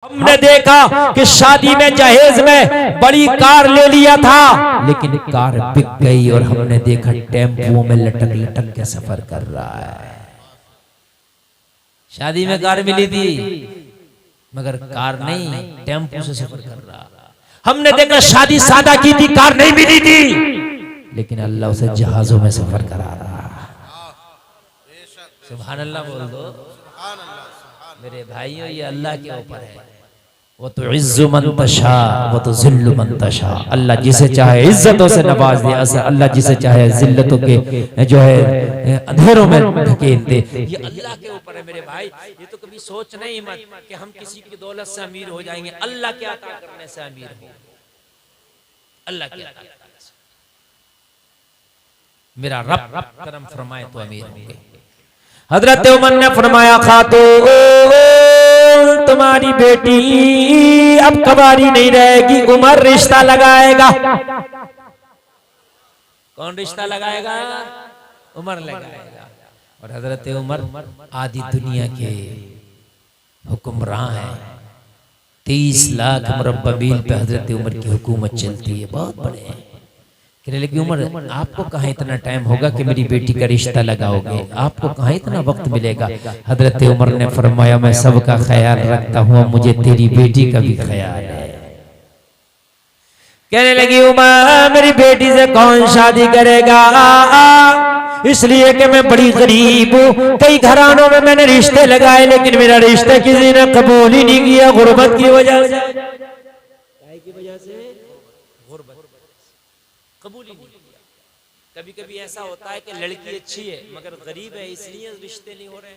हमने देखा कि शादी में जहेज में बड़ी कार ले लिया था, लेकिन कार बिक गई और हमने देखा टेम्पो में लटक लटक के सफर कर रहा है। शादी में कार मिली थी मगर कार नहीं, टेम्पो से सफर कर रहा। हमने देखा शादी सादा की थी, कार नहीं मिली थी, लेकिन अल्लाह उसे जहाजों में सफर करा रहा। सुभान अल्लाह बोल दो मेरे भाइयों, ये अल्लाह के ऊपर है। वो तो इज्जु मन तशा वो तो जिल्लु मन तशा। अल्लाह जिसे चाहे इज्जतों से नवाज दे, अल्लाह जिसे चाहे जिल्लतों के जो है अंधेरों में धकेल दे। ये अल्लाह के ऊपर है मेरे भाई। ये तो कभी सोचना ही मत कि हम किसी की दौलत से अमीर हो जाएंगे। अल्लाह के अता करने से अमीर हो, अल्लाह के अता करने से। मेरा रब करम फरमाए तो अमीर होंगे। हजरत उमर ने फरमाया, खातून तुम्हारी बेटी अब कबारी नहीं रहेगी, उमर रिश्ता लगाएगा। कौन रिश्ता लगाएगा? उमर लगाएगा। और हजरत उमर आधी दुनिया के हुक्मरान हैं। 30 लाख मुरब्बा मील पे हजरत उमर की हुकूमत चलती है, बहुत बड़े हैं। लेकिन उमर आपको कहाँ इतना टाइम होगा कि मेरी बेटी का रिश्ता लगाओगे? आपको कहाँ इतना वक्त मिलेगा? हजरत उमर ने फरमाया, मैं सबका ख्याल रखता हूँ, मुझे तेरी बेटी का भी ख्याल है। कहने लगी, उमर मेरी बेटी से कौन शादी करेगा? इसलिए कि मैं बड़ी गरीब हूँ। कई घरानों में मैंने रिश्ते लगाए, लेकिन मेरा रिश्ता किसी ने कबूल ही नहीं किया, गुर्बत की वजह से। कबूल ही नहीं किया। कभी कभी ऐसा होता है कि लड़की अच्छी है मगर गरीब है, इसलिए रिश्ते नहीं हो रहे।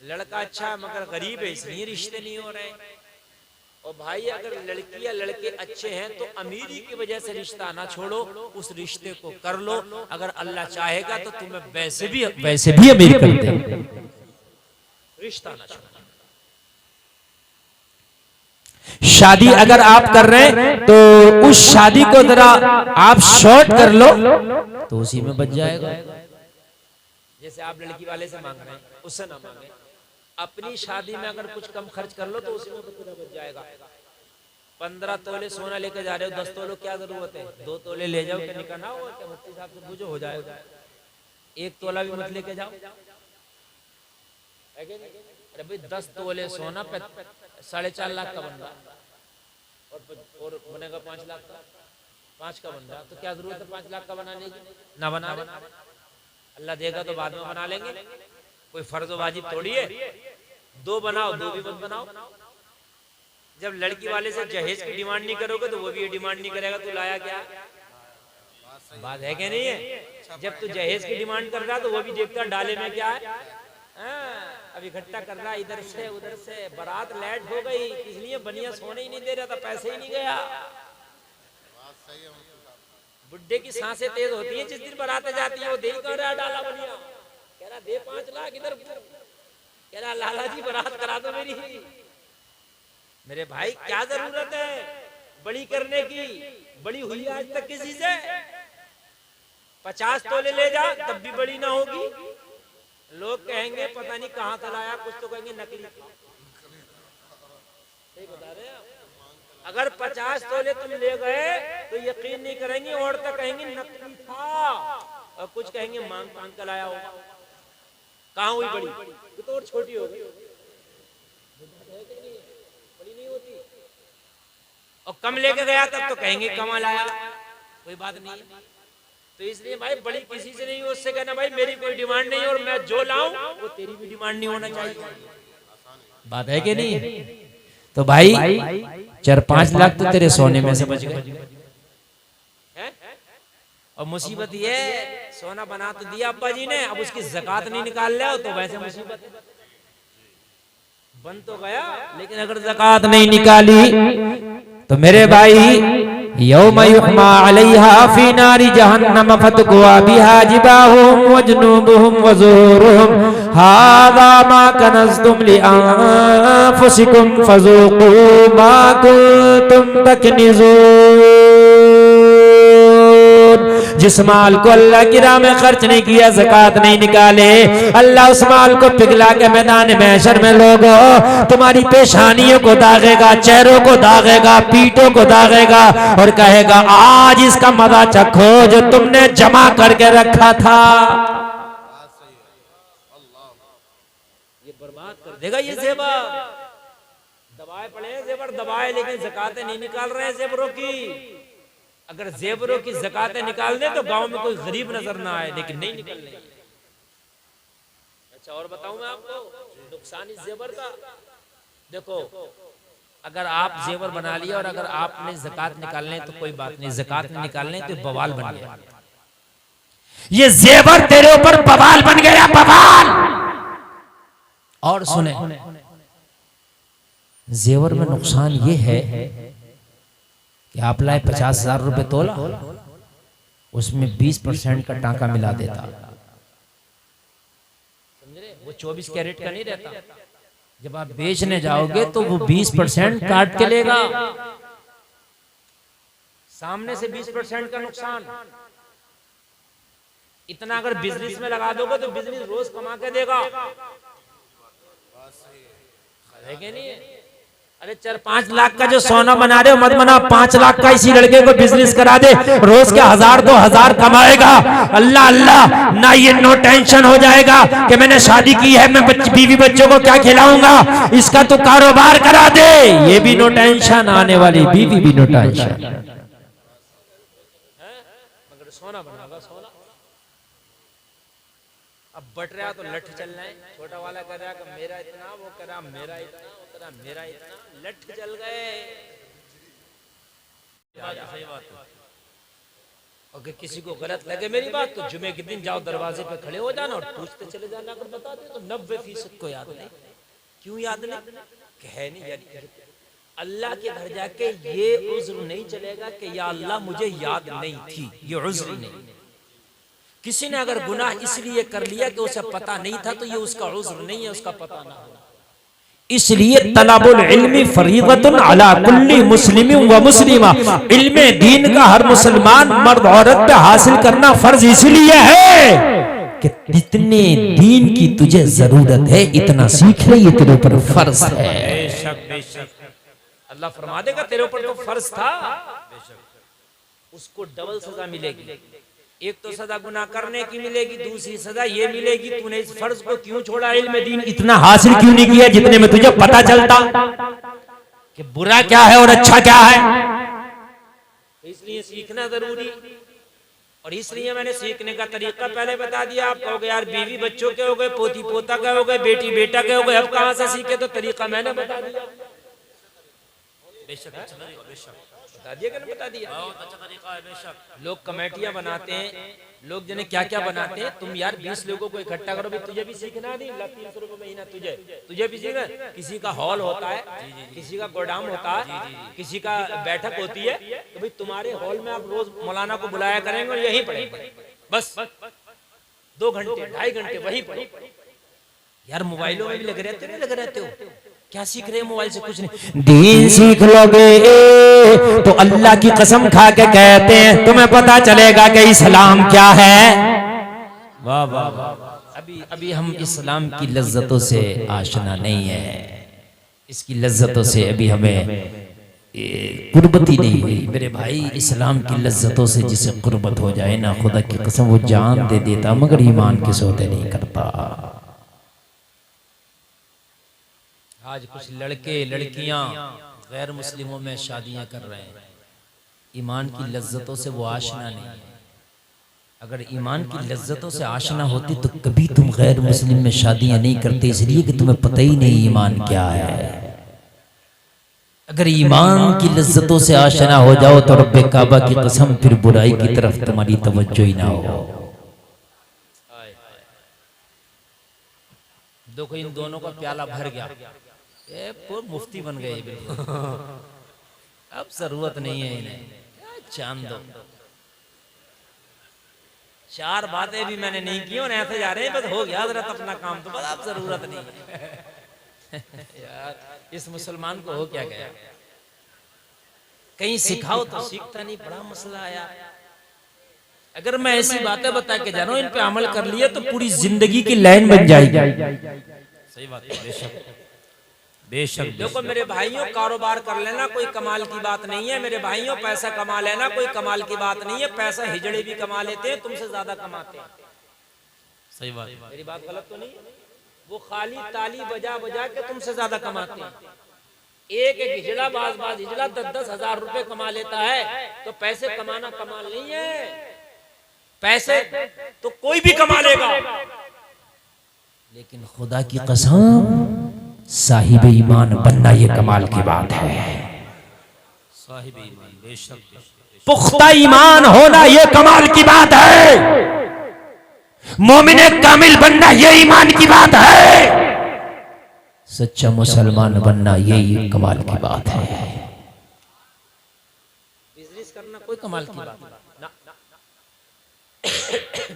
लड़का अच्छा है मगर गरीब है, इसलिए रिश्ते नहीं हो रहे। और भाई अगर लड़की या लड़के अच्छे हैं तो अमीरी की वजह से रिश्ता ना छोड़ो, उस रिश्ते को कर लो। अगर अल्लाह चाहेगा तो तुम्हें वैसे भी अमीर कर दे। रिश्ता ना छोड़ो। शादी अगर आप कर रहे हैं तो उस शादी को जरा आप शॉर्ट कर लो तो उसी में बच जाएगा। जैसे आप लड़की वाले से मांग रहे हैं, उससे ना मांगे। अपनी शादी में अगर कुछ कम खर्च कर लो तो उसी में पूरा बच जाएगा। 15 तोले सोना लेकर जा रहे हो, 10 तोले क्या जरूरत है? 2 तोले ले जाओ, क्या निकाह ना हो, क्या मुफ्ती साहब से पूछो, हो जाएगा। 1 तोला भी मत लेके जाओ। अरे भाई 10 तोले सोना पे 4.5 लाख का बन रहा और बनेगा 5 लाख का, 5 का बन रहा, तो क्या जरूरत है 5 लाख का बनाने की? ना बना ले, अल्लाह देगा तो बाद में बना लेंगे। कोई फर्ज वाजिब थोड़ी है। 2 बनाओ, 2 भी मत बनाओ। जब लड़की वाले से जहेज की डिमांड नहीं करोगे तो वो भी ये डिमांड नहीं करेगा, तू लाया क्या? बात है कि नहीं है? जब तू जहेज की डिमांड कर रहा तो वो भी देखता डाले में क्या है। अब इकट्ठा कर रहा इधर से उधर से, बारात लेट हो गई इसलिए बनिया सोने ही नहीं दे रहा था, पैसे ही नहीं गया। बुड्ढे की सांसें तेज होती हैं जिस दिन बारातें जाती है, वो दे कह रहा डाला बनिया, कह रहा दे 5 लाख इधर, कह रहा लाला जी बारात करा दो मेरी। मेरे भाई क्या जरूरत है बड़ी करने की? बड़ी हुई आज तक किसी से? 50 तोले ले जा तब भी बड़ी ना होगी। लोग कहेंगे पता नहीं कहां का लाया, कुछ तो कहेंगे नकली था। सही बता रहे हैं। अगर 50 तोले तुम ले गए तो यकीन नहीं करेंगे, और तो कहेंगे नकली था, और कुछ कहेंगे मांग मांग कर लाया होगा। कहां हुई बड़ी? ये तो और छोटी हो गई, बड़ी नहीं होती। और कम लेके गया तब तो कहेंगे कमा लाया, कोई बात नहीं। तो इसलिए भाई बड़ी किसी से नहीं हो, उससे कहना भाई मेरी कोई डिमांड नहीं और मैं जो लाऊं वो तेरी भी डिमांड नहीं होना चाहिए। बात है कि नहीं? तो भाई 4-5 लाख तो तेरे सोने में से बच गए। और मुसीबत ये सोना बना तो दिया अब्बा जी ने, अब उसकी ज़कात नहीं निकाल ले तो वैसे मुसीबत है। बन तो गया लेकिन अगर ज़कात नहीं निकाली तो मेरे भाई यौम युहमा अलैहा फी नारी जहन्नम फतकुआ बिहा जिबाहुम व जुनूबुहुम व ज़ुहुरुहुम हाज़ा मा कनज़्तुम लिअन्फुसिकुम फज़ूक़ू मा कुंतुम तकनिज़ून। जिस माल को अल्लाह की राह में खर्च नहीं किया, ज़कात नहीं निकाले, अल्लाह उस माल को पिघला के मैदान महशर में लोगों तुम्हारी पेशानियों को दागेगा, चेहरों को दागेगा, पीठों को दागेगा और कहेगा आज इसका मजा चखो जो तुमने जमा करके रखा था। ये बर्बाद कर देगा ये जेवर। दबाए पड़े जेवर दबाए, लेकिन ज़कातें नहीं निकाल रहे हैं जेवरों की। अगर जेवरों की ज़कातें निकाल दें तो गांव में कोई गरीब नजर ना आए, लेकिन नहीं निकल रही। अच्छा और बताऊं मैं आपको नुकसान इस जेवर का। देखो अगर आप जेवर बना लिया और अगर आपने ज़कात निकालने तो कोई बात नहीं, ज़कात नहीं निकालने तो बवाल बन गया। ये जेवर तेरे ऊपर बवाल बन गया, बवाल। और सुने, जेवर में नुकसान ये है कि आप लाए 50,000 रुपए तोला, उसमें 20% का टाका मिला देता। समझ रहे? वो 24 कैरेट का नहीं रहता। जब आप बेचने जाओगे तो वो 20% काट के लेगा। सामने से 20% का नुकसान। इतना अगर बिजनेस में लगा दोगे तो बिजनेस रोज कमा के देगा, है कि नहीं? अरे 4-5 लाख का जो सोना बना रहे हो मत बना, 5 लाख का इसी लड़के को बिजनेस करा दे, रोज के 1000-2000 कमाएगा। अल्लाह अल्लाह ना, ये नो टेंशन हो जाएगा कि मैंने शादी की है, मैं बीवी बच्चों को क्या खिलाऊंगा, इसका तो कारोबार करा दे, ये भी नो टेंशन, आने वाली बीवी भी नो टेंशन। मगर सोना बनागा सोना। अब बट रहा तो लठ चल रहे, छोटा वाला कह रहा कि मेरा इतना, वो कह रहा मेरा इतना, वो कह रहा मेरा इतना, लठ चल गए। सही बात है। अगर किसी को गलत लगे मेरी बात तो जुमे के दिन जाओ दरवाजे पे खड़े हो जाना और पूछते चले जाना। अगर बता दे तो 90% को याद नहीं। क्यों याद नहीं? कह नहीं याद। अल्लाह के घर जाके ये उज्र नहीं चलेगा कि या अल्लाह मुझे याद नहीं थी, ये उज्र नहीं। किसी ने अगर गुनाह इसलिए कर लिया कि उसे पता नहीं था तो ये उसका उज्र नहीं है, उसका पता ना होना। इसलिए तलबुल इल्मी फरीदतुन अला कुल्ली मुस्लिमिन व मुस्लिमा, इल्मे दीन का हर मुसलमान मर्द औरत पे हासिल करना फर्ज इसलिए है कि जितने दीन की तुझे जरूरत है इतना सीख ले, ये तेरे ऊपर फर्ज है। बेशक बेशक अल्लाह फरमा देगा तेरे ऊपर तो फर्ज था, उसको डबल सजा मिलेगी। एक तो सजा गुनाह करने की मिलेगी, दूसरी सजा ये मिलेगी तूने इस फर्ज को क्यों छोड़ा, इल्म दीन इतना हासिल क्यों नहीं किया जितने में तुझे पता चलता कि बुरा क्या है और अच्छा क्या है। इसलिए सीखना जरूरी। और इसलिए मैंने सीखने का तरीका पहले बता दिया। आप कहोगे यार बीवी बच्चों के हो गए, पोती पोता के हो गए, बेटी बेटा के हो गए, अब कहां से सीखे? तो तरीका मैंने बता दिया। बेशक बता दिया कि नहीं बता दिया? बहुत अच्छा तरीका है। बेशक लोग कमेटियां बनाते हैं, लोग जिन्हें क्या क्या बनाते हैं। तुम यार 20 लोगों को इकट्ठा करो, भी तुझे भी सीखना नहीं, 300 रुपए महीना तुझे भी सीखना। किसी का हॉल होता है, किसी का गोदाम होता है, किसी का बैठक होती है, तो भाई तुम्हारे हॉल में आप रोज मौलाना को बुलाया करेंगे और यही पढ़ेंगे बस 2 घंटे 2.5 घंटे वही पढ़े। यार मोबाइलों में भी लगे रहते नहीं लगे रहते हो? क्या सीख रहे हैं मोबाइल से? कुछ नहीं। दीन सीख लोगे तो अल्लाह की कसम खा के कहते हैं तुम्हें पता चलेगा कि इस्लाम क्या है। वाह वाह वाह। अभी हम इस्लाम की लज्जतों से आशना नहीं है, इसकी लज्जतों से अभी हमें कुर्बत ही नहीं हुई। मेरे भाई इस्लाम की लज्जतों से जिसे कुर्बत हो जाए ना, खुदा की कसम वो जान दे देता मगर ईमान के सौदे नहीं करता। आज कुछ लड़के लड़कियां गैर मुस्लिमों में शादियां कर रहे हैं, ईमान की लज्जतों से वो आशना नहीं है। अगर ईमान की लज्जतों से आशना होती तो कभी तुम गैर मुस्लिम में शादियां नहीं करते, इसलिए कि तुम्हें पता ही नहीं ईमान क्या है। अगर ईमान की लज्जतों से आशना हो जाओ तो रब्बे काबा की कसम फिर बुराई की तरफ तुम्हारी तवज्जो ही ना हो। देखो इन दोनों का प्याला भर गया, मुफ्ती बन गए बिल्कुल। अब जरूरत नहीं है इन्हें, चांद दो। 4 बातें भी मैंने नहीं की और ऐसे जा रहे हैं, बस हो गया हजरत अपना काम, तो बस अब जरूरत नहीं है। यार इस मुसलमान को हो क्या गया? कहीं सिखाओ तो सीखता नहीं, बड़ा मसला आया। अगर मैं ऐसी बातें बता के जा रहा हूं, इन पे अमल कर लिए तो पूरी जिंदगी की लाइन बन जाएगी। सही बात है, बेशक बेशक। देखो मेरे भाइयों, कारोबार कर लेना कोई कमाल की बात नहीं है मेरे भाइयों, पैसा कमा लेना कोई कमाल की बात नहीं है। पैसा हिजड़े भी कमा लेते हैं, तुमसे ज्यादा कमाते हैं। सही बात, मेरी बात गलत तो नहीं? वो खाली ताली बजा बजा के तुमसे ज्यादा कमाते हैं। एक एक हिजड़ा, बाज हिजड़ा 10-10 हजार रुपए कमा लेता है। तो पैसे कमाना कमाल नहीं है, पैसे तो कोई भी कमा लेगा, लेकिन खुदा की कसम साहिब ईमान बनना ये कमाल की बात है। साहिब ईमान, बेशक। पुख्ता ईमान होना ये कमाल की बात है। मोमिने कामिल बनना ये ईमान की बात है। सच्चा मुसलमान बनना ये कमाल की बात है। बिजनेस करना कोई कमाल की बात ना,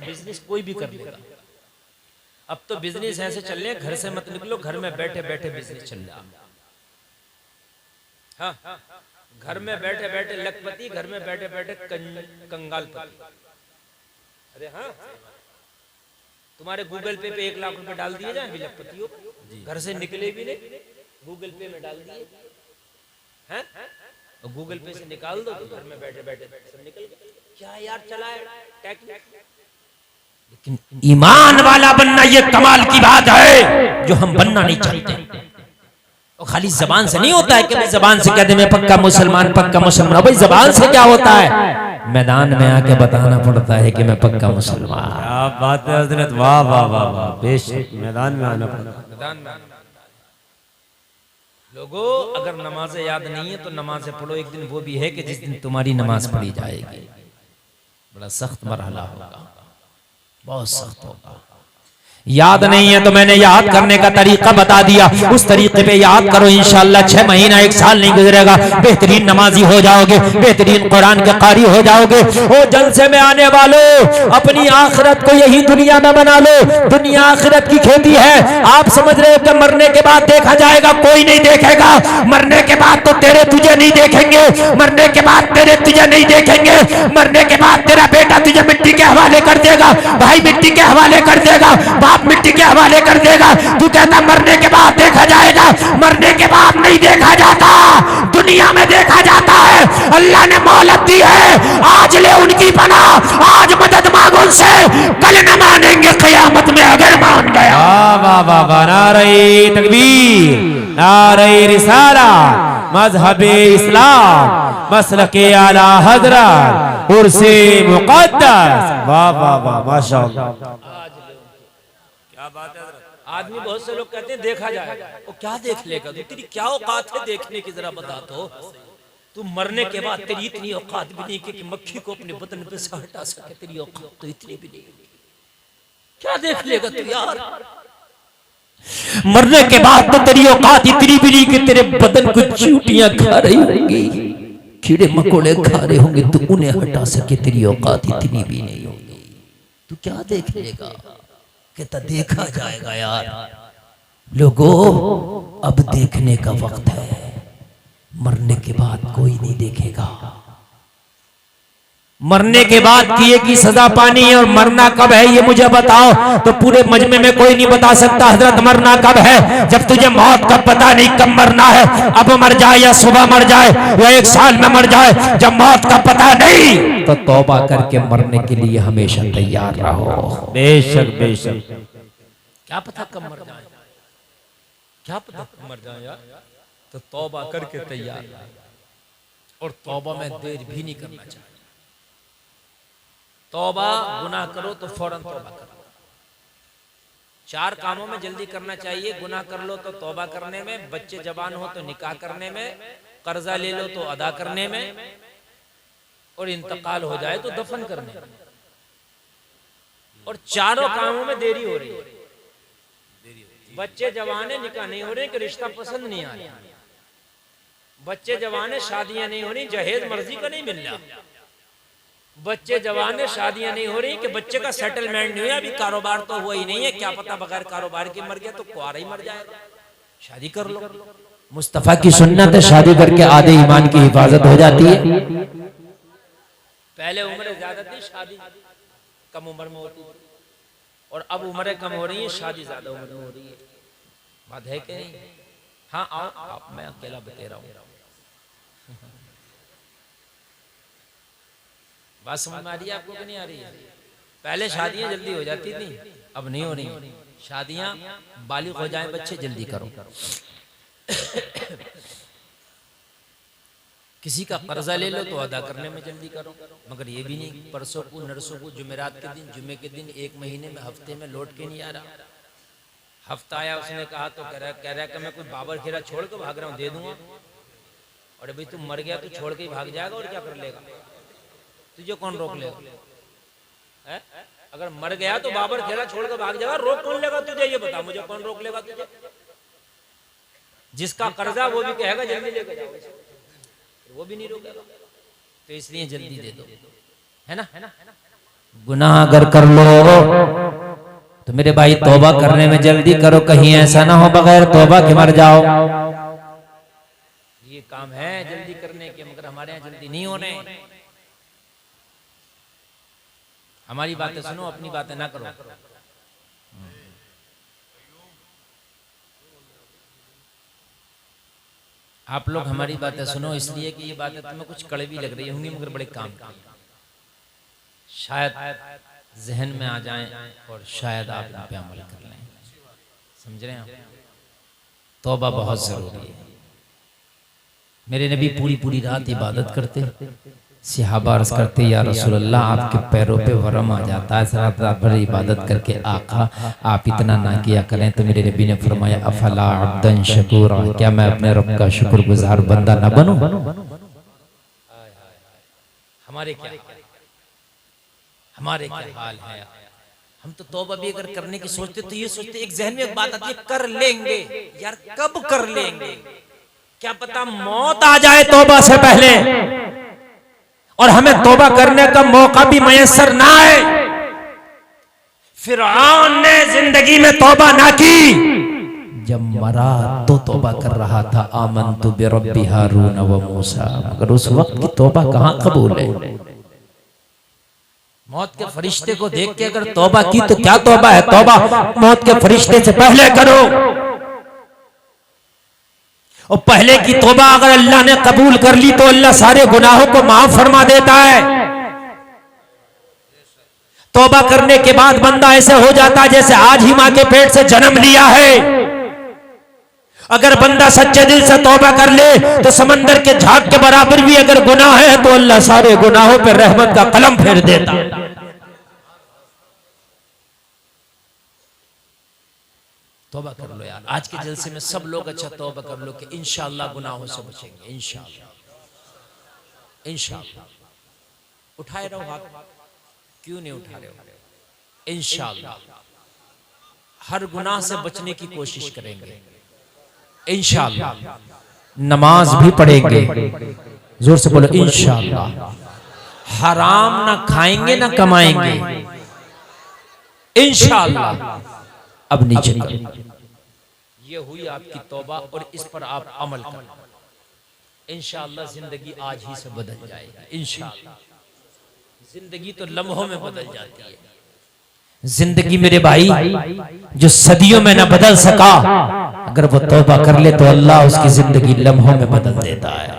बिजनेस कोई भी कर लेगा। अब तो बिजनेस ऐसे चल रहे हैं, घर से मत निकलो, घर में बैठे बैठे बिजनेस चल रहा। हाँ, घर में बैठे बैठे लखपति, घर में बैठे बैठे कंगालपति। अरे हाँ, तुम्हारे गूगल पे 1 लाख रुपए डाल दिए जाए लखपतियों, घर से निकले भी नहीं, गूगल पे में डाल दिए हैं, और गूगल पे से निकाल दो तो घर में बैठे बैठे सब निकल गए। क्या यार चला है टेक्निक। लेकिन ईमान वाला बनना ये कमाल की बात है जो हम बनना नहीं चाहते। और खाली जबान से नहीं होता है कि भाई जबान से कहते मैं पक्का मुसलमान, पक्का मुसलमान। भाई जबान से क्या होता है, मैदान में आके बताना पड़ता है कि मैं पक्का मुसलमान। क्या बात है हजरत, वाह वाह वाह वाह, बेशक मैदान में आना पड़ता। लोगों, अगर नमाजें याद नहीं है तो नमाजें पढ़ो। एक दिन वो भी है कि जिस दिन तुम्हारी नमाज पढ़ी जाएगी। बड़ा सख्त मरहला होगा, बहुत सख्त होगा। याद नहीं है तो मैंने याद करने का तरीका बता दिया, उस तरीके पे याद करो। इंशाअल्लाह 6 महीना 1 साल नहीं गुजरेगा, बेहतरीन नमाजी हो जाओगे, बेहतरीन कुरान के कारी हो जाओगे। ओ जलसे में आने वालों, अपनी आखिरत को यही दुनिया में बना लो। दुनिया आखिरत की खेती है। आप समझ रहे हो कि मरने के बाद देखा जाएगा? कोई नहीं देखेगा। मरने के बाद तो तेरे तुझे नहीं देखेंगे, मरने के बाद तेरे तुझे नहीं देखेंगे, मरने के बाद तेरा बेटा तुझे मिट्टी के हवाले कर देगा, भाई मिट्टी के हवाले कर देगा, बाप मिट्टी के हवाले कर देगा। तू कहता मरने के बाद देखा जाएगा, मरने के बाद नहीं देखा जाता, दुनिया में देखा जाता है। अल्लाह ने मोहलत दी है, आज ले उनकी पनाह, आज मदद मांगो उनसे, कल न मानेंगे क़यामत में अगर मान गया। वाह वाह वाह, नारे तकबीर, नारे रिसाला, मजहबे इस्लाम, मसलके आला हजरत, उर्से मुक़द्दस। वाह वाह वाह, माशाअल्लाह। आदमी, बहुत से लोग कहते हैं देखा जाएगा, वो क्या देख लेगा? तू, तेरी क्या औकात है देखने की, जरा बता तो। तू मरने के बाद तेरी इतनी औकात भी नहीं कि मक्खी को अपने बदन पे से हटा सके, तेरी औकात तो इतनी भी नहीं। क्या देख लेगा तू यार? मरने के बाद तो तेरी औकात इतनी भी नहीं कि तेरे बदन को चींटियां खा रही होंगी, कीड़े मकोड़े खा रहे होंगे, तू उन्हें हटा सके, तेरी औकात इतनी भी नहीं होगी। तू क्या देख लेगा? कहता देखा जाएगा। यार लोगों, अब देखने का वक्त है, मरने के बाद कोई नहीं देखेगा। मरने के बाद किए की सजा पानी है, और मरना कब है ये मुझे बताओ। तो पूरे मजमे में कोई नहीं बता सकता हजरत मरना कब है। जब तुझे मौत का पता नहीं कब मरना है, अब मर जाए या सुबह मर जाए या 1 साल में मर जाए, जब मौत का पता नहीं तो तौबा करके मरने के लिए हमेशा तैयार रहो। बेशक बेशक। क्या पता कब मर जाए, क्या पता कब मर जाए यार। तो तौबा करके तैयार, और तौबा में देर भी नहीं करना चाहिए। तौबा, गुनाह करो तो फौरन तौबा करो। 4 कामों में जल्दी करना चाहिए। गुनाह कर लो तो तौबा करने में, बच्चे जवान हो तो निकाह करने में, कर्जा ले लो तो अदा करने में, और इंतकाल हो जाए तो दफन करने में। और चारों कामों में देरी हो रही है। बच्चे जवान है, निकाह नहीं हो रहे कि रिश्ता पसंद नहीं आ रहा। बच्चे जवान है, शादियां नहीं हो रही, जहेज मर्जी का नहीं मिल रहा। बच्चे जवान है, शादियां नहीं हो रही कि बच्चे का सेटलमेंट नहीं हुआ, अभी कारोबार तो हुआ ही नहीं है, क्या पता बगैर कारोबार के मर गया तो कुआरा ही मर जाएगा। शादी कर लो। मुस्तफा की सुन्नत है, शादी करके आधे ईमान की हिफाजत हो जाती है। पहले उम्र ज्यादा थी, शादी कम उम्र में होती थी, और अब उम्रें कम हो रही है, शादी ज्यादा उम्र में हो रही है। बात है कि नहीं? हाँ आओ आप, मैं अकेला बता रहा हूँ। बात समझ में आ रही है आपको कि नहीं आ रही है? पहले शादियां जल्दी हो जाती थी, अब नहीं हो रही। शादियां बालिग हो जाए बच्चे जल्दी करो। किसी का कर्जा ले लो तो अदा करने में जल्दी करो, मगर ये भी नहीं परसों को नरसों को जुमेरात के दिन, जुमे के दिन, एक महीने में, हफ्ते में लौट के नहीं आ रहा। हफ्ता आया, उसने कहा तो कह रहा कि मैं कोई बाबर खेरा छोड़ के भाग रहा हूँ, दे दूंगा। और अभी तुम मर गया तो छोड़ के ही भाग जाएगा, और क्या कर लेगा? तुझे कौन रोक लेगा? अगर मर गया तो बाबर खेरा छोड़ के भाग जाएगा, रोक कौन लेगा तुझे? ये बता मुझे, कौन रोक लेगा तुझे? जिसका कर्जा वो भी कहेगा जल्दी लेके जाओ, वो भी नहीं रोकेगा। तो इसलिए जल्दी दे दो, है ना? गुनाह अगर कर लो तो मेरे भाई तौबा करने में जल्दी करो, कहीं ऐसा ना हो बगैर तौबा के मर जाओ। ये काम है जल्दी करने के, मगर हमारे यहाँ जल्दी नहीं होने। हमारी बातें सुनो, अपनी बातें ना करो। आप लोग हमारी बातें सुनो, इसलिए कि ये बातें तुम्हें कुछ कड़वी लग रही होंगी, मगर बड़े काम की, शायद जहन में आ जाएं और शायद आप इन पे अमल कर लें। समझ रहे हैं आप? तौबा बहुत जरूरी है। मेरे नबी पूरी पूरी रात इबादत करते, सहाबा अर्ज करते या रसूल अल्लाह आपके पैरों पे वरम आ जाता है, रात भर इबादत करके आका आप इतना ना किया करें। तो मेरे नबी ने फरमाया अफला अब्दन शकूरा, क्या मैं अपने रब का शुक्रगुजार बंदा ना बनूं? हमारे क्या हाल है। हम तो तौबा भी अगर करने की सोचते तो ये सोचते, एक जहन में एक बात आती है, कर लेंगे यार, कब कर लेंगे? क्या पता मौत आ जाए तौबा से पहले, और हमें तौबा करने का मौका भी मयसर ना आए। फिरऔन ने जिंदगी में तौबा ना की, जब मरा तो तौबा कर रहा था, आमनतु बिरब्बि हारून व मूसा, मगर उस वक्त की तौबा कहां कबूल है? मौत के फरिश्ते को देख के अगर तौबा की तो क्या तौबा है? तौबा मौत के फरिश्ते से पहले करो, और पहले की तौबा अगर अल्लाह ने कबूल कर ली तो अल्लाह सारे गुनाहों को माफ फरमा देता है। तौबा करने के बाद बंदा ऐसे हो जाता है जैसे आज ही मां के पेट से जन्म लिया है। अगर बंदा सच्चे दिल से तौबा कर ले तो समंदर के झाग के बराबर भी अगर गुनाह है तो अल्लाह सारे गुनाहों पर रहमत का कलम फेर देता है। तौबा कर लो यार, आज के जलसे में सब लोग अच्छा तौबा कर लो कि इंशाअल्लाह गुनाहों से बचेंगे, इंशाअल्लाह। उठाए रहो हाथ, क्यों नहीं उठा रहे हो? इंशाअल्लाह हर गुनाह से बचने की कोशिश करेंगे, इंशाअल्लाह। नमाज भी पढ़ेंगे, जोर से बोलो इंशाअल्लाह। हराम ना खाएंगे ना कमाएंगे, इंशाअल्लाह। अब नीचे करो। ये हुई आपकी तौबा, और इस पर आप अमल करो, इंशाअल्लाह जिंदगी आज ही से बदल जाएगी। इंशाअल्लाह जिंदगी तो लम्हों में बदल जाती है। जिंदगी मेरे भाई जो सदियों में न बदल सका, अगर वो तौबा कर ले तो अल्लाह उसकी जिंदगी लम्हों में बदल देता है,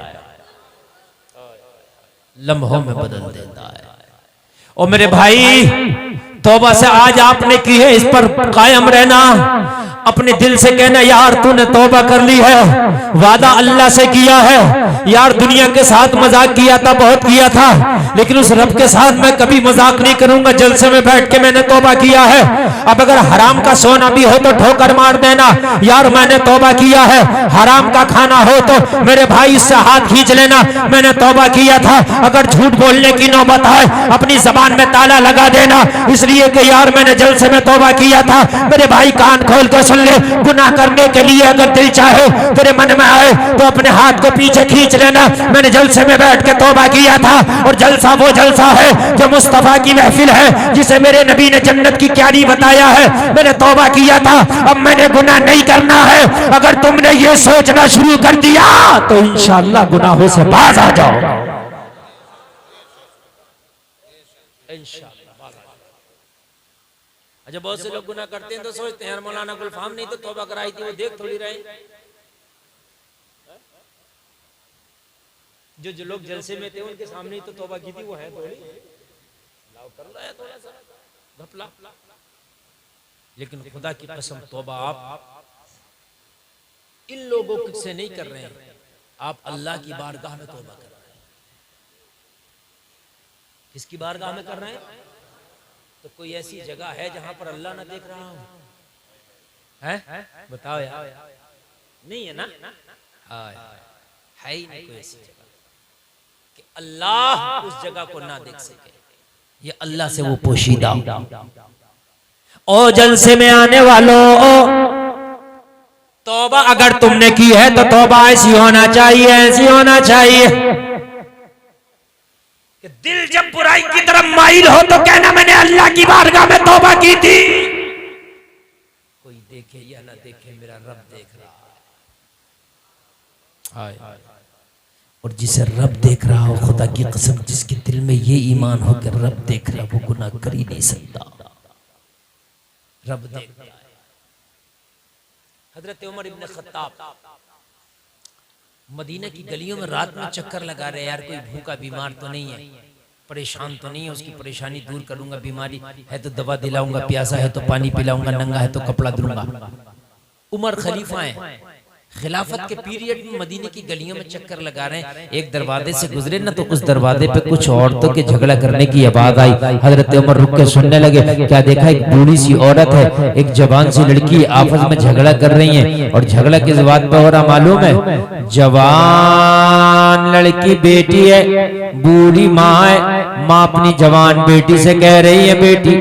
लम्हों में बदल देता है। और मेरे भाई तौबा से आज आपने की है, इस पर कायम रहना, अपने दिल से कहना यार तूने तौबा कर ली है, वादा अल्लाह से किया है यार, दुनिया के साथ मजाक किया था, बहुत किया था, लेकिन उस रब के साथ मैं कभी मजाक नहीं करूंगा। जलसे में बैठ के मैंने तौबा किया है। अब अगर हराम का सोना भी हो तो ठोकर मार देना यार, मैंने तौबा किया है। हराम का खाना हो तो मेरे भाई इससे हाथ खींच लेना, मैंने तौबा किया था। अगर झूठ बोलने की नौबत आए अपनी जबान में ताला लगा देना, इसलिए कि यार मैंने जलसे में तौबा किया था। मेरे भाई कान खोल के सुन ले, गुनाह करने के लिए अगर दिल चाहे तेरे मन में आए तो अपने हाथ को पीछे खींच लेना, मैंने जलसे में बैठ के तौबा किया था। और जलसा वो जलसा है जो मुस्तफा की महफिल है, जिसे मेरे नबी ने जन्नत की क्यारी बताया है। मैंने तौबा किया था, अब मैंने गुनाह नहीं करना है। अगर तुमने ये सोचना शुरू कर दिया तो इंशाअल्लाह गुनाहों से बाज आ जाओ, इंशाअल्लाह। अच्छा बहुत से लोग गुनाह करते हैं तो सोचते हैं यार मौलाना गुलफाम नहीं तो तौबा कराई थी, वो देख थोड़ी रहे। जो लोग जलसे में थे उनके सामने ही तो तौबा की थी, वो है थोड़ी लाव कर रहा है थोड़ा सा घपला। लेकिन खुदा की कसम तौबा आप इन लोगों से नहीं कर रहे हैं, आप अल्लाह की बारगाह में तौबा कर रहे हैं। किसकी बारगाह में कर रहे हैं? तो कोई ऐसी जगह है जहां पर अल्लाह ना देख रहा हो? है बताओ यार, नहीं है ना? है ही नहीं कोई ऐसी जगह कि अल्लाह उस जगह को ना देख सके। ये अल्लाह से वो पोशीदा। ओ जलसे में आने वालों, तौबा अगर तुमने की है तो तौबा ऐसी होना चाहिए, ऐसी होना चाहिए कि दिल जब बुराई की तरफ माइल हो तो कहना मैंने अल्लाह की बारगाह में तौबा की थी। कोई देखे या ना देखे, मेरा रब देख रहा है। और जिसे रब देख रहा हो, खुदा की कसम जिसके दिल में ये ईमान हो कि रब देख रहा, वो गुनाह कर ही नहीं सकता। रब देख रहा है। हजरत उमर इब्न खत्ताब मदीना की गलियों में रात में चक्कर लगा रहे, यार कोई भूखा बीमार तो नहीं है, परेशान तो नहीं है, उसकी परेशानी दूर करूंगा, बीमारी है तो दवा दिलाऊंगा, प्यासा है तो पानी पिलाऊंगा, नंगा है तो कपड़ा दूंगा। उमर खलीफा है, खिलाफत के पीरियड में मदीने की गलियों में चक्कर लगा रहे हैं। एक दरवाजे से गुजरे ना तो उस दरवाजे पे कुछ औरतों के झगड़ा करने की आवाज आई। हजरत उमर रुक के सुनने लगे। क्या देखा, एक बूढ़ी सी औरत है, एक जवान सी लड़की आपस में झगड़ा कर रही है। और झगड़ा किस बात पे हो रहा मालूम है? जवान लड़की बेटी है, बूढ़ी माँ है। माँ अपनी जवान बेटी से कह रही है, बेटी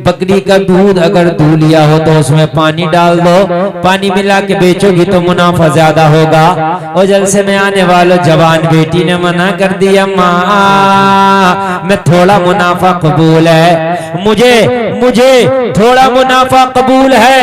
बकरी का दूध अगर दूह लिया हो तो उसमें पानी डाल दो, पानी मिला के बेचोगी तो मुनाफा ज्यादा होगा। और जलसे में आने वालों, जवान बेटी ने मना कर दिया, माँ मैं थोड़ा मुनाफा कबूल है, मुझे थोड़ा मुनाफा कबूल है,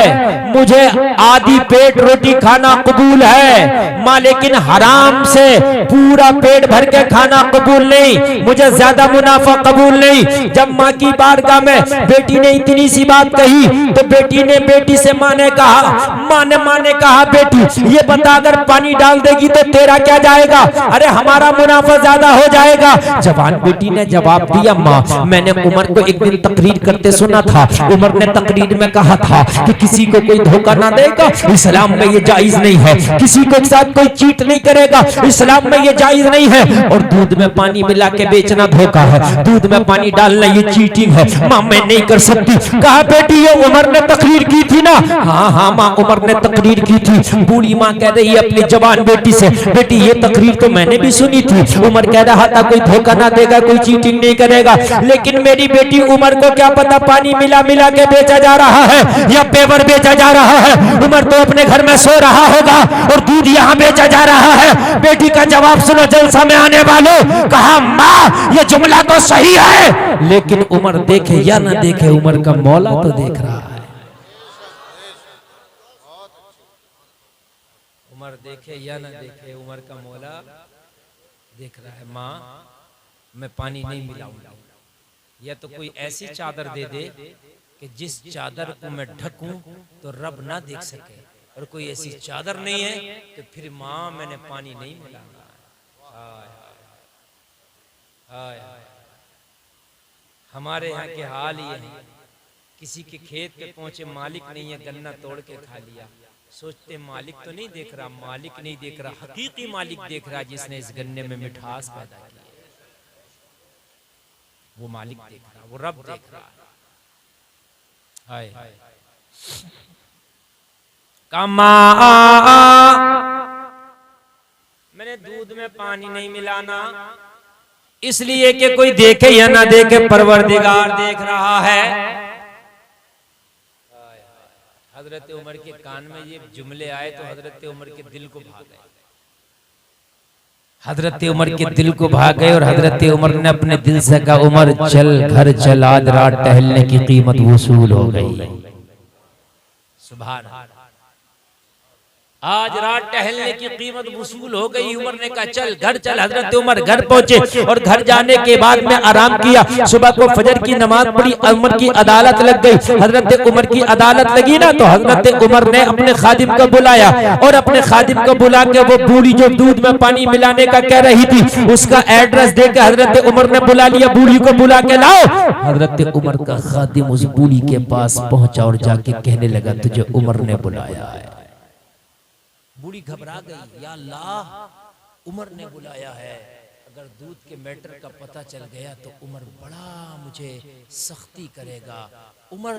मुझे आधी पेट रोटी खाना कबूल है माँ, लेकिन हराम से पूरा पेट भर के खाना कबूल नहीं, मुझे ज्यादा मुनाफा कबूल नहीं। जब माँ की बारगाह में बेटी ने इतनी सी बात कही तो बेटी से माँ ने कहा बेटी ये बता अगर पानी डाल देगी तो तेरा क्या जाएगा? अरे हमारा मुनाफा ज्यादा हो जाएगा। जवान बेटी ने जवाब दिया, माँ मैंने उमर को एक दिन तकरीर करते सुना था, उमर ने तकरीर में कहा था कि किसी को कोई धोखा ना देगा, इस्लाम में ये जायज नहीं है, किसी के साथ कोई चीट नहीं करेगा, इस्लाम में ये जायज नहीं है। और दूध में पानी मिला के बेचना धोखा है, दूध में पानी डालना ये चीटिंग है, माँ मैं नहीं कर सकती। कहा बेटी ये उमर ने तकरीर की थी ना? हाँ माँ उमर ने तकरीर की थी। बूढ़ी माँ कह रही है अपनी जवान बेटी से, बेटी ये तकरीर तो मैंने भी सुनी थी, उमर कह रहा था कोई धोखा ना देगा, कोई चीटिंग नहीं करेगा, लेकिन मेरी बेटी उमर को क्या पता पानी मिला के बेचा जा रहा है या पेवर बेचा जा रहा है। उमर तो अपने घर में सो रहा होगा और दूध यहाँ बेचा जा रहा है। बेटी का जवाब सुनो जलसा में आने वालों। कहा माँ ये जुमला तो सही है, लेकिन उमर देखे या ना देखे, उमर का मौला तो देख रहा है। उमर देखे या ना देखे, उमर का मौला देख रहा है। माँ मैं पानी नहीं मिलाऊंगा, या तो कोई ऐसी चादर दे दे कि जिस चादर को मैं ढकूं तो रब ना देख सके, और कोई ऐसी चादर नहीं है तो फिर माँ मैंने पानी नहीं मिलाऊंगा। हमारे यहाँ के हाल ये है, किसी के खेत पे पहुंचे मालिक नहीं है, गन्ना तोड़ के खा लिया, सोचते मालिक तो नहीं देख रहा, मालिक नहीं देख रहा, हकीकी मालिक देख रहा जिसने इस गन्ने में मिठास पैदा की, वो मालिक देख रहा, वो रब देख रहा है। कमा मैंने दूध में पानी नहीं मिलाना इसलिए कि कोई देखे या ना देखे, परवरदिगार देख रहा है। हजरत उमर के कान में ये जुमले आए तो हजरत उमर के दिल को भाग गए, हजरत उमर के दिल को भाग गए। और हजरत उमर ने अपने दिल से कहा, उमर चल घर चल, आज रात टहलने की कीमत वसूल हो गई। सुभान आज रात टहलने की कीमत वसूल हो गई। उमर ने कहा चल घर चल। हजरत उमर घर पहुंचे और घर जाने के बाद में आराम किया। सुबह को फजर की नमाज पढ़ी। उमर की अदालत लग गई। हजरत उमर की अदालत लगी ना, तो हजरत उमर ने अपने खादिम को बुलाया और अपने खादिम को बुला के वो बूढ़ी जो दूध में पानी मिलाने का कह रही थी उसका एड्रेस देकर हजरत उमर ने बुला लिया। बूढ़ी को बुला के लाओ। हजरत उमर का खादिम उस बूढ़ी के पास पहुंचा और जाके कहने लगा तुझे उमर ने बुलाया है। बूढ़ी घबरा गई, या अल्लाह उमर ने बुलाया है। अगर दूध के मैटर का पता चल गया तो उमर बड़ा मुझे सख्ती करेगा। उमर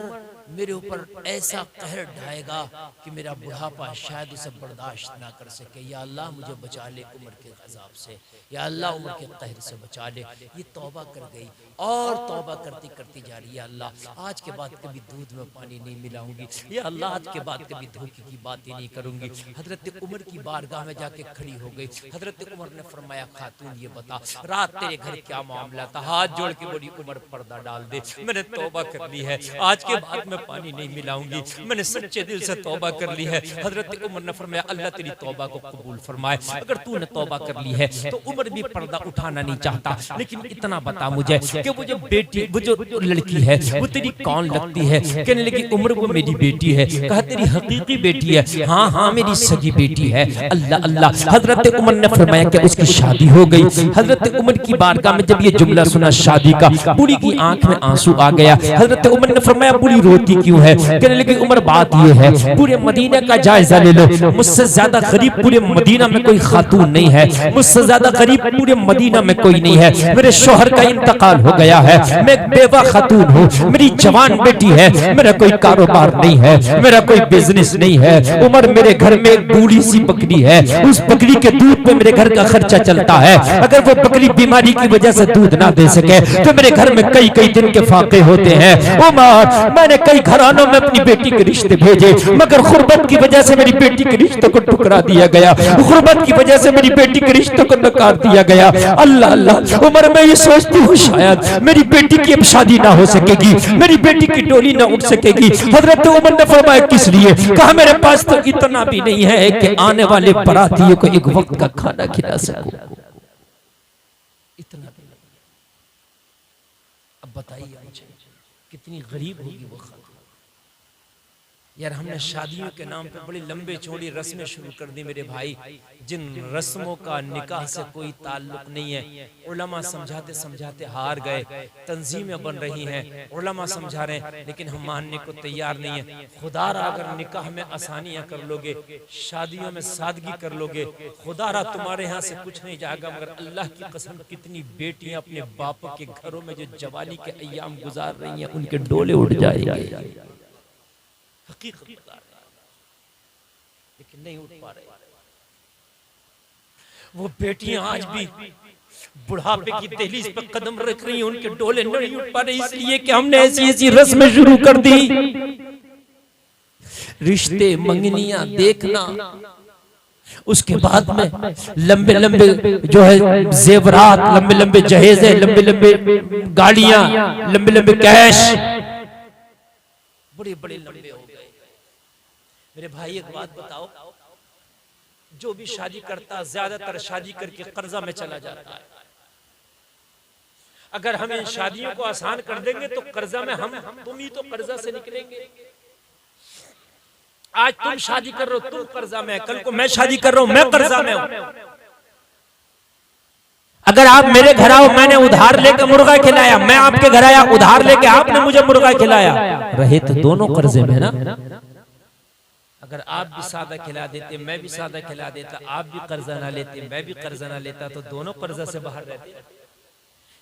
मेरे ऊपर ऐसा कहर ढाएगा कि मेरा बुढ़ापा शायद उसे बर्दाश्त ना कर सके। या अल्लाह मुझे बचा ले उमर के गज़ाब से, या अल्लाह उमर के कहर से बचा ले। ये तौबा कर गई और तौबा करती करती जा रही है। अल्लाह आज के बाद कभी दूध में पानी नहीं मिलाऊंगी। या अल्लाह आज के बाद कभी धोखे की बातें नहीं करूंगी। हजरत उमर की बारगाह में जाके खड़ी हो गई। हजरत उमर ने फरमाया खातून ये बता रात तेरे घर क्या मामला था? हाथ जोड़ के बोली उमर पर्दा डाल दे, मैंने तौबा कर ली है, आज के बाद मैं पानी नहीं मिलाऊंगी, मैंने सच्चे दिल से तौबा कर ली है। हजरत उमर ने फरमाया अल्लाह तेरी तौबा को कबूल फरमाए। अगर तूने तौबा कर ली है तो उमर भी पर्दा उठाना नहीं चाहता, लेकिन इतना बता मुझे कि वो जो बेटी वो जो लड़की है वो तेरी कौन लगती है? कहने लगी उमर वो मेरी बेटी है। कहा तेरी हकीकी बेटी है? हाँ हाँ मेरी सगी बेटी है। अल्लाह अल्लाह। हजरत उमर ने फरमाया कि उसकी शादी हो गई। हजरत उमर की बारगाह में जब ये जुमला सुना शादी का, बूढ़ी की आंख में आंसू आ गया। हजरत उमर ने फरमाया बूढ़ी रोती क्यों है? कहने लगी उमर बात ये है पूरे मदीना का जायजा ले लो, मुझसे ज्यादा गरीब पूरे मदीना में कोई खातून नहीं है, मुझसे ज्यादा गरीब पूरे मदीना में कोई नहीं है। मेरे शोहर का इंतकाल हो गया है, मैं एक बेवा खातून हूँ, मेरी जवान बेटी है, मेरा कोई कारोबार नहीं है, मेरा कोई बिजनेस नहीं है। उमर मेरे घर में एक बूढ़ी सी बकरी है, उस बकरी के दूध पे मेरे घर का खर्चा चलता है। अगर वो बकरी बीमारी की वजह से दूध ना दे सके तो मेरे घर में कई कई दिन के फाके होते हैं। उमर मैंने कई घरानों में अपनी बेटी के रिश्ते भेजे, मगर गुर्बत की वजह से मेरी बेटी के रिश्तों को ठुकरा दिया गया, गुर्बत की वजह से मेरी बेटी के रिश्तों को नकार दिया गया। अल्लाह अल्लाह। उमर मैं ये सोचती हूँ शायद मेरी बेटी की अब शादी ना हो सकेगी, मेरी बेटी की डोली ना उठ सकेगी। हजरत उमर ने फरमाया किस लिए? कहा मेरे पास तो इतना भी नहीं है कि आने वाले बरातियों को एक वक्त का खाना खिला सकूं, इतना भी नहीं। अब बताइए मुझे कितनी गरीब होगी वो खातून। यार हमने शादियों के नाम पे बड़ी लंबे चौड़ी रस्में शुरू कर दी मेरे भाई, जिन रस्मों का निकाह से कोई ताल्लुक नहीं है। उलमा समझाते समझाते हार गए, तंजीमें बन रही हैं, उलमा समझा रहे हैं लेकिन हम मानने को तैयार नहीं है। खुदारा अगर निकाह में आसानियां कर लोगे, शादियों में सादगी कर लोगे, खुदारा तुम्हारे यहाँ से कुछ नहीं जाएगा। मगर अल्लाह की कसम कितनी बेटियां अपने बापों के घरों में जो जवानी के अय्याम गुजार रही हैं उनके डोले उठ जाएंगे। हकीकत बता रहे हैं, लेकिन नहीं उठ पा रहे। वो बेटियां आज भी बुढ़ापे की दहलीज पे कदम रख रही हैं, उनके डोले नहीं उठ पा रहे, इसलिए कि हमने ऐसी ऐसी रस्में शुरू कर दी। रिश्ते मंगनियां देखना, उसके बाद में लंबे लंबे जो है जेवरात, लंबे लंबे जहेजे, लंबे लंबे गाड़ियां, लंबे लंबे कैश, बड़े बड़े लंबे हो गए। मेरे भाई एक बात बताओ, जो भी शादी करता ज्यादातर शादी करके कर्जा में चला जाता है। अगर हम इन शादियों को आसान कर देंगे तो कर्जा में तुम ही तो कर्जा से निकलेंगे। आज तुम शादी कर रहे हो, तुम कर्जा में, कल को मैं शादी कर रहा हूं, मैं कर्जा में हूं। अगर आप मेरे घर आओ, मैंने उधार लेकर मुर्गा खिलाया, मैं आपके घर आया उधार लेके आपने मुझे मुर्गा खिलाया, रहे तो दोनों कर्जे में ना। अगर आप भी सादा खिला देते, मैं भी सादा खिला देता, आप भी कर्जा ना लेते, मैं भी कर्जा ना लेता, तो दोनों कर्जा से बाहर रहते।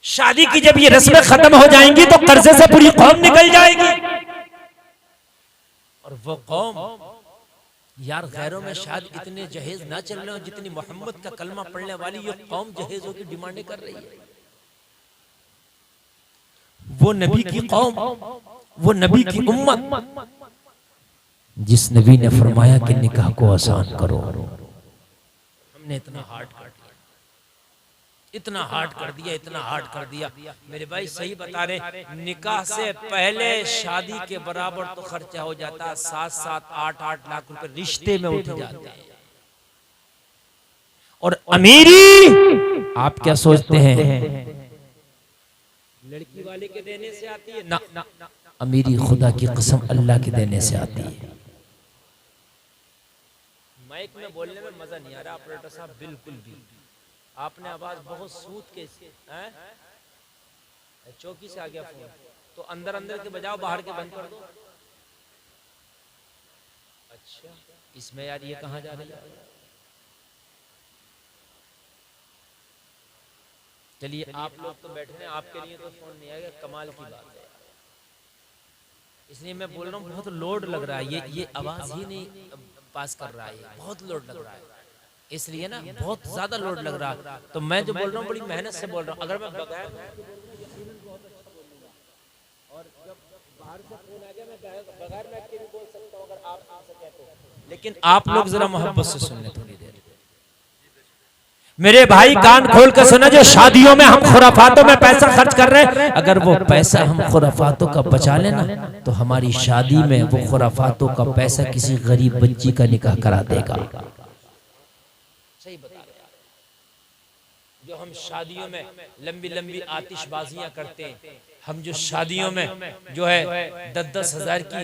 शादी की जब ये रस्में खत्म हो जाएंगी तो कर्जे से पूरी कौम निकल जाएगी। और वो कौम यार गैरों में शायद इतने जहेज ना चल रहे हो जितनी मोहम्मद का कलमा पढ़ने वाली ये कौम जहेजों की डिमांडें कर रही है। वो नबी की कौम, वो नबी की उम्मत, जिस नबी ने फरमाया कि निकाह को आसान करो, हमने इतना हार्ड कर दिया, इतना हार्ड कर दिया, इतना हार्ड कर दिया। मेरे भाई सही बता रहे, निकाह से पहले शादी के बराबर तो खर्चा हो जाता, 7-7, 8-8 लाख रुपए रिश्ते में उठ जाते हैं। और अमीरी आप क्या सोचते हैं लड़की वाले के देने से आती है? ना, ना, ना, अमीरी खुदा की कसम अल्लाह के देने से आती है। माइक में बोलने में मजा नहीं आ रहा ऑपरेटर साहब, बिल्कुल भी। आपने आवाज बहुत सूद के हैं? चौकी से आ गया फोन, तो अंदर अंदर के बजाओ, बाहर के बंद कर दो। अच्छा, इसमें यार ये कहाँ जा रही है? चलिए आप लोग तो बैठे हैं, आपके लिए तो फोन नहीं आएगा, कमाल की बात है। इसलिए मैं बोल रहा हूँ बहुत लोड लग रहा है, ये आवाज ही नहीं पास कर रहा है, बहुत लोड लग रहा है, इसलिए ना बहुत ज्यादा लोड लग रहा है। तो मैं जो बोल रहा हूँ बड़ी मेहनत से बोल रहा हूँ। अगर मैं बगैर और जब बाहर से फोन आ गया मैं बगैर मैक के भी बोल सकता हूँ अगर आप सुन सके तो, लेकिन आप लोग जरा मोहब्बत से सुन लें थोड़ी देर। मेरे भाई कान खोल कर सुना, जो शादियों में हम खुराफातों में पैसा खर्च कर रहे हैं, अगर वो पैसा हम खुराफातों का बचा लेना तो हमारी शादी में वो खुराफातों का पैसा किसी गरीब बच्ची का निकाह करा देगा। सही बता रहे हैं। जो हम शादियों में लंबी लंबी आतिशबाजियां करते हैं, हम जो शादियों में जो है 10-10 हजार की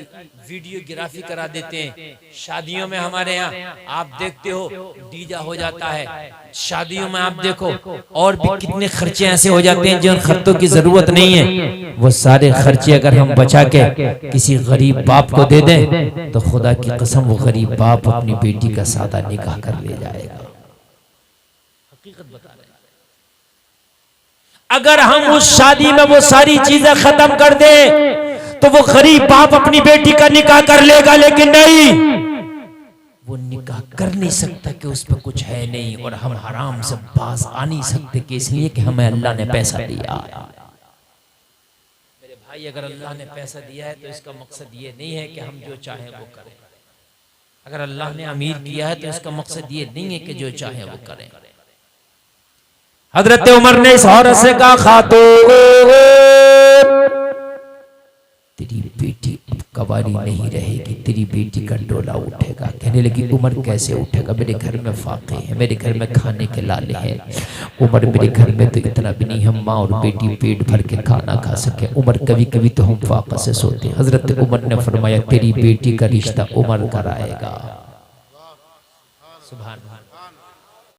वीडियोग्राफी करा देते हैं, शादियों में हमारे यहाँ आप देखते हो डीजा हो जाता है, शादियों में आप देखो और भी कितने खर्चे ऐसे हो जाते हैं जिन खर्चों की जरूरत नहीं है। वो सारे खर्चे अगर हम बचा के किसी गरीब बाप को दे दें तो खुदा की कसम वो गरीब बाप अपनी बेटी का सादा निकाह कर ले जाएगा। हकीकत बता रहे हैं। अगर हम उस शादी में वो सारी चीजें खत्म कर दे तो वो गरीब बाप अपनी बेटी का निकाह कर लेगा, लेकिन नहीं, वो निकाह कर नहीं सकता कि उस पर कुछ है नहीं, और हम हराम से बाज आ नहीं सकते कि इसलिए कि हमें अल्लाह ने पैसा दिया। मेरे भाई अगर अल्लाह ने पैसा दिया है तो इसका मकसद ये नहीं है कि हम जो चाहें वो करें। अगर अल्लाह ने अमीर किया है तो इसका मकसद ये नहीं है कि जो चाहे वो करें। हजरत उमर ने इस औरत से कहा, खातून तेरी बेटी अब कवारी नहीं रहेगी, तेरी बेटी का डोला उठेगा। कहने लगी उमर कैसे उठेगा, मेरे घर में फाके हैं, मेरे घर में खाने के लाले हैं। उमर मेरे घर में तो इतना भी नहीं, हम माँ और बेटी पेट भर के खाना खा सके। उमर कभी कभी तो हम फाका से सोते। हजरत उमर ने फरमाया तेरी बेटी का रिश्ता उमर कराएगा। सुभान